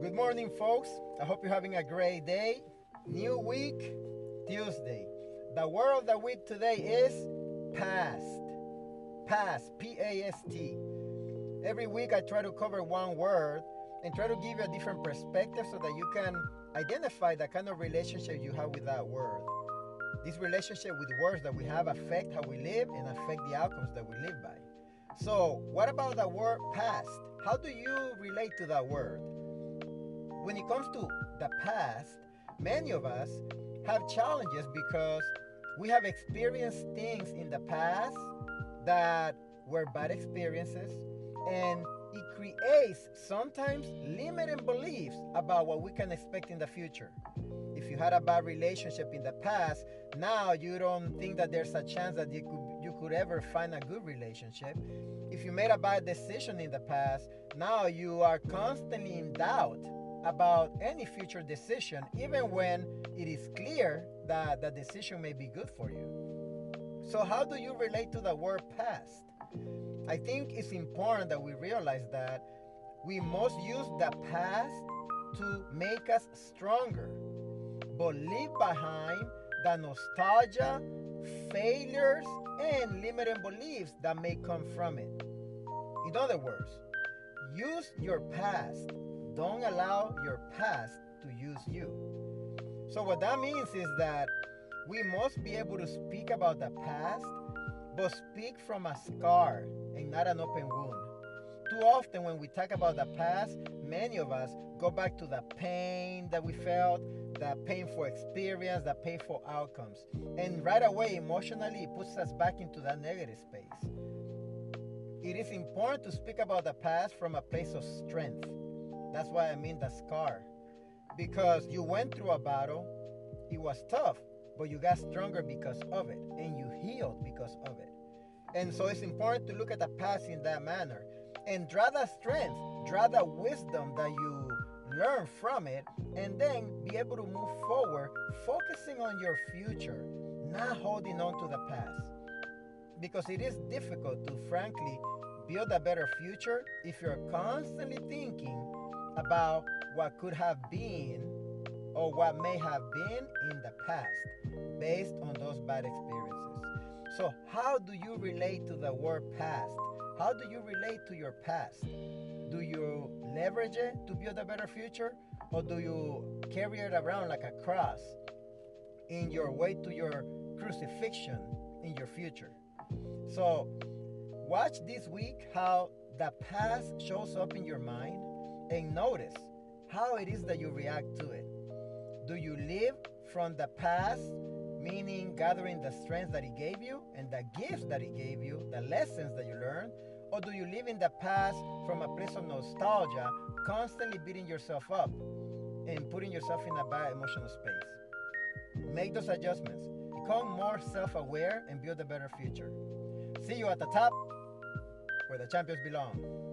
Good morning, folks. I hope you're having a great day. New week, Tuesday. The word of the week today is past. Past, P A S T. Every week I try to cover one word and try to give you a different perspective so that you can identify the kind of relationship you have with that word. This relationship with words that we have affect how we live and affect the outcomes that we live by. So, what about the word past? How do you relate to that word? When it comes to the past, many of us have challenges because we have experienced things in the past that were bad experiences, and it creates sometimes limiting beliefs about what we can expect in the future. If you had a bad relationship in the past, now you don't think that there's a chance that you could ever find a good relationship. If you made a bad decision in the past, now you are constantly in doubt about any future decision, even when it is clear that the decision may be good for you. So, how do you relate to the word past? I think it's important that we realize that we must use the past to make us stronger, but leave behind the nostalgia, failures, and limiting beliefs that may come from it. In other words, use your past. Don't allow your past to use you. So, what that means is that we must be able to speak about the past, but speak from a scar and not an open wound. Too often, when we talk about the past, many of us go back to the pain that we felt, the painful experience, the painful outcomes. And right away, emotionally, it puts us back into that negative space. It is important to speak about the past from a place of strength. That's why I mean the scar. Because you went through a battle, it was tough, but you got stronger because of it, and you healed because of it. And so it's important to look at the past in that manner and draw the strength, draw the wisdom that you learn from it, and then be able to move forward, focusing on your future, not holding on to the past. Because it is difficult to, frankly, build a better future if you're constantly thinking about what could have been or what may have been in the past based on those bad experiences. So, how do you relate to the word past? How do you relate to your past? Do you leverage it to build a better future? Or do you carry it around like a cross in your way to your crucifixion in your future? So, watch this week how the past shows up in your mind and notice how it is that you react to it. Do you live from the past, meaning gathering the strengths that He gave you and the gifts that He gave you, the lessons that you learned? Or do you live in the past from a place of nostalgia, constantly beating yourself up and putting yourself in a bad emotional space? Make those adjustments. Become more self aware and build a better future. See you at the top where the champions belong.